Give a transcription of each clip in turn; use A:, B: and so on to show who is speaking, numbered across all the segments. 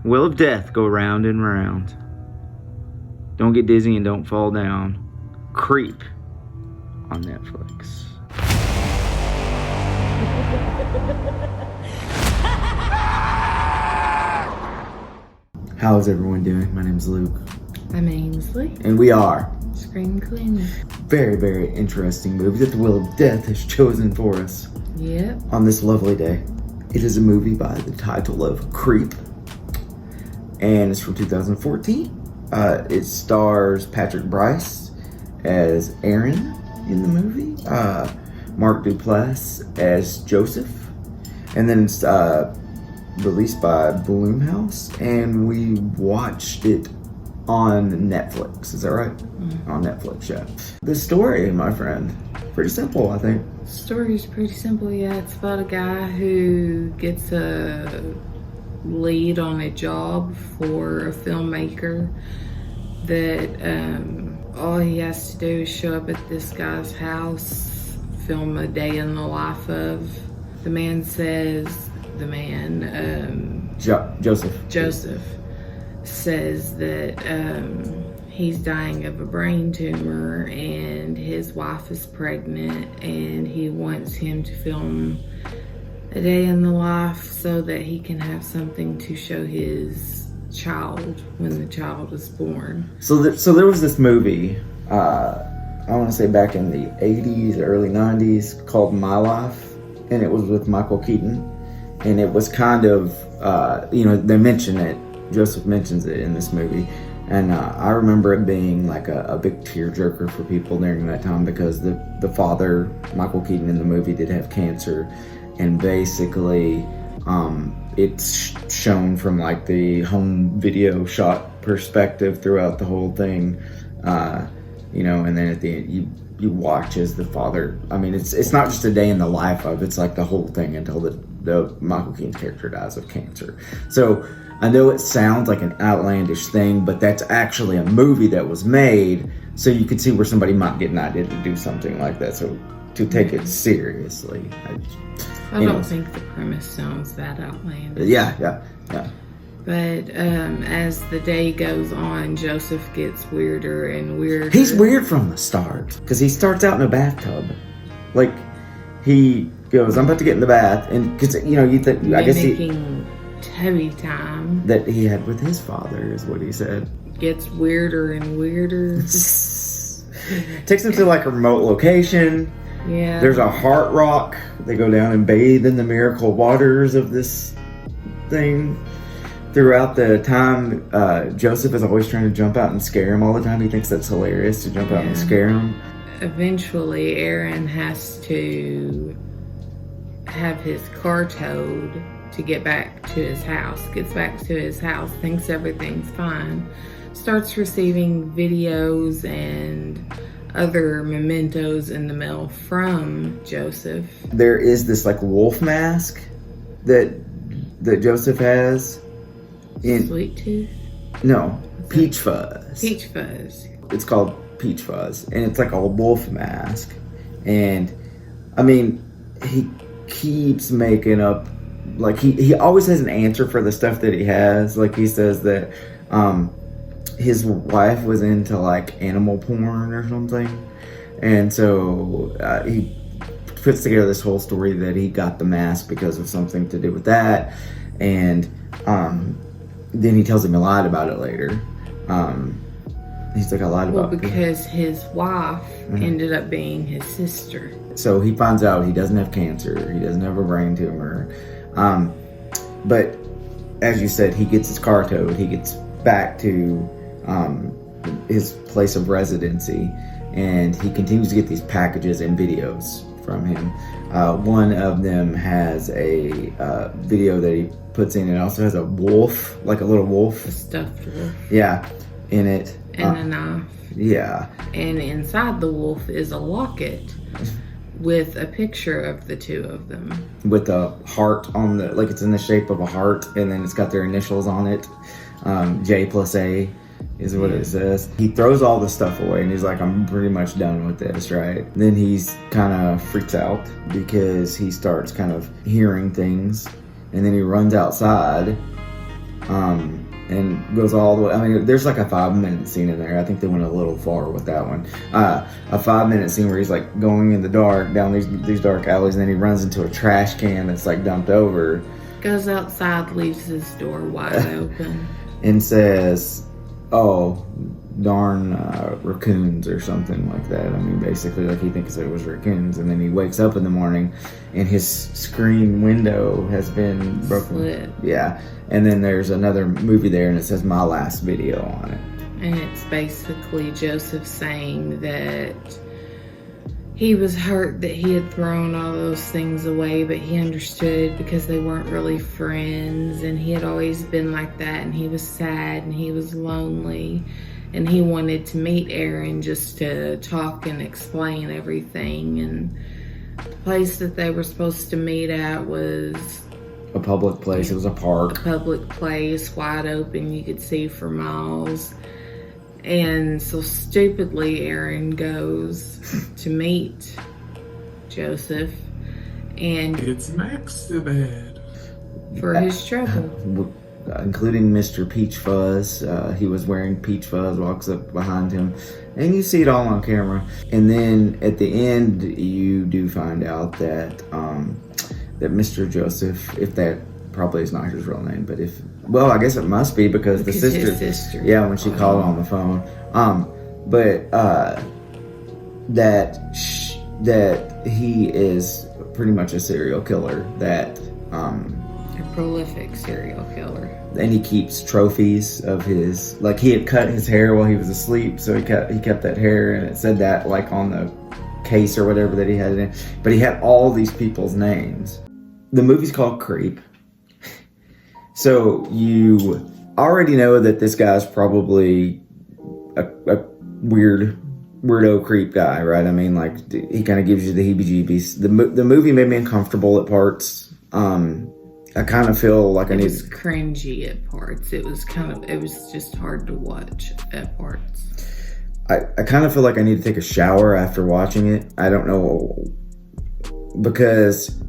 A: Wheel of death go round and round. Don't get dizzy and don't fall down. Creep on Netflix. How's everyone doing? My name's Luke.
B: I'm Ainsley.
A: And we are
B: Scream Queenie.
A: very, very interesting movie that the Wheel of Death has chosen for us.
B: Yep.
A: On this lovely day. It is a movie by the title of Creep. And it's from 2014. It stars Kack-Brice as Aaron in the movie. Mark Duplass as Joseph. And then it's released by Blumhouse. And we watched it on Netflix. Is that right? Mm-hmm. On Netflix, yeah. The story, my friend, pretty simple, I think.
B: The story is pretty simple, yeah. It's about a guy who gets a lead on a job for a filmmaker that all he has to do is show up at this guy's house, film a day in the life of. The man says, Joseph says that he's dying of a brain tumor and his wife is pregnant, and he wants him to film a day in the life so that he can have something to show his child when the child is born.
A: So there was this movie, I want to say back in the 80s, early 90s, called My Life, and it was with Michael Keaton, and it was kind of, they mention it, Joseph mentions it in this movie, and I remember it being like a big tearjerker for people during that time because the father, Michael Keaton in the movie, did have cancer. And basically, it's shown from like the home video shot perspective throughout the whole thing, and then at the end you watch as the father. I mean, it's not just a day in the life of. It's like the whole thing until the Michael Keaton's character dies of cancer. So I know it sounds like an outlandish thing, but that's actually a movie that was made, so you could see where somebody might get an idea to do something like that. So to take it seriously.
B: I don't think the premise sounds that outlandish.
A: Yeah.
B: But as the day goes on, Joseph gets weirder and weirder.
A: He's weird from the start because he starts out in a bathtub. Like, he goes, I'm about to get in the bath. And because, you think, I guess
B: tubby time
A: that he had with his father is what he said.
B: Gets weirder and weirder.
A: Takes him to like a remote location.
B: Yeah.
A: There's a heart rock. They go down and bathe in the miracle waters of this thing. Throughout the time, Joseph is always trying to jump out and scare him all the time. He thinks that's hilarious to jump out and scare him.
B: Eventually, Aaron has to have his car towed to get back to his house. Gets back to his house, thinks everything's fine. Starts receiving videos and other mementos in the mail from Joseph. There
A: is this like wolf mask that Joseph has in
B: Sweet Tooth?
A: No, Peach Fuzz.
B: Peach Fuzz.
A: It's called Peach Fuzz, and it's like a wolf mask. And I mean, he keeps making up, like he always has an answer for the stuff that he has. Like he says that his wife was into like animal porn or something, and so he puts together this whole story that he got the mask because of something to do with that, and then he tells him he lied about it later. He's like, I lied about it
B: because his wife ended up being his sister.
A: So he finds out he doesn't have cancer, he doesn't have a brain tumor, but as you said, he gets his car towed, he gets back to his place of residency, and he continues to get these packages and videos from him. One of them has a video that he puts in. It also has a wolf, like a little wolf,
B: a stuffed wolf,
A: in it,
B: and a knife, and inside the wolf is a locket with a picture of the two of them,
A: with a heart on the, like it's in the shape of a heart, and then it's got their initials on it. J+A is what it says. He throws all the stuff away and he's like, I'm pretty much done with this, right? Then he's kind of freaks out because he starts kind of hearing things, and then he runs outside and goes all the way. I mean, there's like a 5-minute scene in there. I think they went a little far with that one. A 5-minute scene where he's like going in the dark down these dark alleys, and then he runs into a trash can that's like dumped over.
B: Goes outside, leaves his door wide open,
A: and says, "Oh, darn raccoons," or something like that. I mean, basically, like he thinks it was raccoons, and then he wakes up in the morning, and his screen window has been broken.
B: Slit.
A: Yeah, and then there's another movie there, and it says "My Last Video" on it.
B: And it's basically Joseph saying that he was hurt that he had thrown all those things away, but he understood because they weren't really friends, and he had always been like that, and he was sad, and he was lonely, and he wanted to meet Aaron just to talk and explain everything. And the place that they were supposed to meet at was
A: A public place. It was a park.
B: a public place, wide open, you could see for miles. And so stupidly, Aaron goes to meet Joseph and
C: It's Max to bed.
B: for his trouble.
A: Including Mr. Peach Fuzz. He was wearing Peach Fuzz, walks up behind him, and you see it all on camera. And then at the end, you do find out that that Mr. Joseph, if that probably is not his real name, but well, I guess it must be because the sister,
B: his sister.
A: yeah, when she called on the phone, that he is pretty much a serial killer. That
B: A prolific serial killer.
A: and he keeps trophies of his, like he had cut his hair while he was asleep, so he kept that hair, and it said that like on the case or whatever that he had it in. But he had all these people's names. The movie's called Creep. So you already know that this guy's probably a weirdo creep guy, right? I mean, like he kind of gives you the heebie-jeebies. The movie made me uncomfortable at parts. I kind of feel like
B: It was cringy at parts. It was just hard to watch at parts.
A: I kind of feel like I need to take a shower after watching it. I don't know, because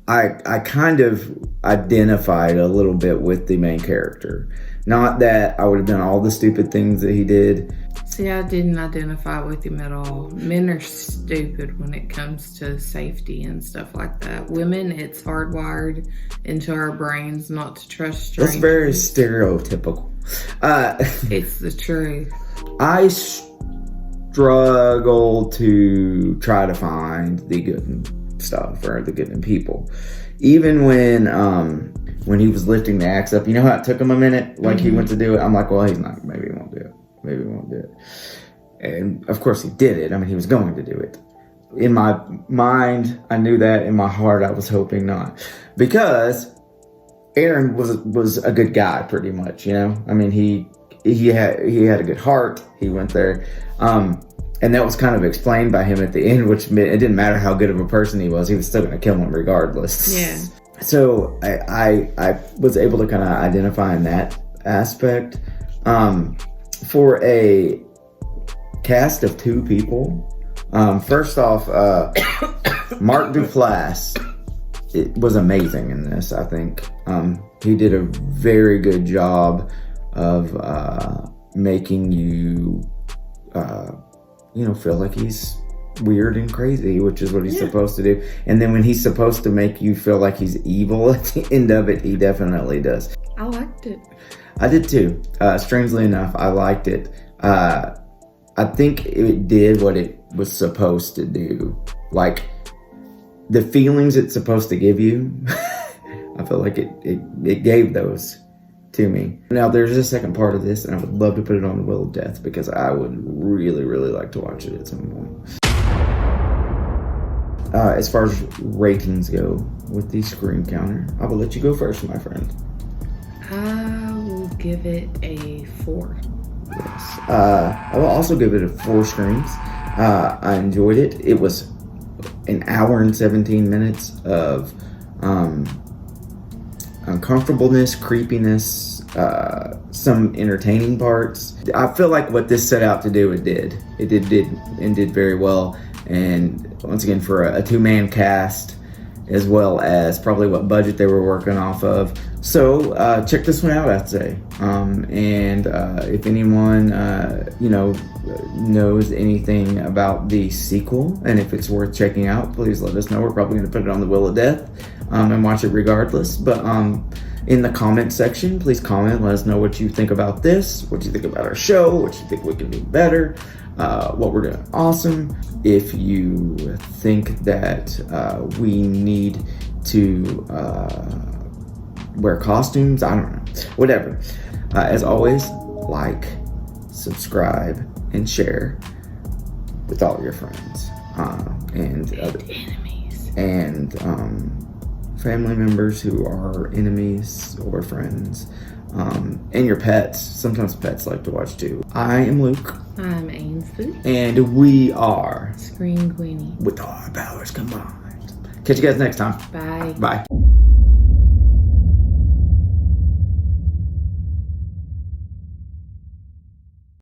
A: I kind of identified a little bit with the main character. Not that I would have done all the stupid things that he did.
B: See, I didn't identify with him at all. Men are stupid when it comes to safety and stuff like that. Women, it's hardwired into our brains not to trust strangers.
A: That's very stereotypical.
B: It's the truth.
A: I struggle to try to find the good in stuff or the good in people. Even when he was lifting the axe up, you know how it took him a minute? Like he went to do it. I'm like, well, he's not. Maybe he won't do it. Maybe he won't do it. And of course he did it. I mean, he was going to do it. In my mind, I knew that. In my heart, I was hoping not. Because Aaron was a good guy, pretty much, you know? I mean, he had a good heart. He went there. And that was kind of explained by him at the end, which it didn't matter how good of a person he was still going to kill him regardless.
B: Yeah.
A: So I was able to kind of identify in that aspect. For a cast of 2 people, first off, Mark Duplass, it was amazing in this. I think he did a very good job of making you feel like he's weird and crazy, which is what he's supposed to do. And then when he's supposed to make you feel like he's evil at the end of it, he definitely does.
B: I liked it.
A: I did too. Strangely enough, I liked it. I think it did what it was supposed to do. Like, the feelings it's supposed to give you, I feel like it gave those to me. Now, there's a second part of this, and I would love to put it on the Wheel of Death because I would really, really like to watch it at some point. As far as ratings go with the screen counter, I will let you go first, my friend.
B: I will give it a 4.
A: Yes. I will also give it a 4 screens. I enjoyed it. It was an hour and 17 minutes of uncomfortableness, creepiness, some entertaining parts. I feel like what this set out to do, it did. It did very well. And once again, for a 2-man cast, as well as probably what budget they were working off of, So check this one out, I'd say. And if anyone knows anything about the sequel and if it's worth checking out, please let us know. We're probably going to put it on the Wheel of Death and watch it regardless. But in the comment section, please comment. Let us know what you think about this, what you think about our show, what you think we can do better, what we're doing awesome. If you think that we need to wear costumes, I don't know, whatever. As always, like, subscribe, and share with all your friends and other
B: enemies
A: and family members who are enemies or friends, and your pets. Sometimes pets like to watch too. I am Luke.
B: I'm Ainsley.
A: And we are
B: Screen Queenie.
A: with all our powers combined. Catch you guys next time.
B: Bye.
A: Bye.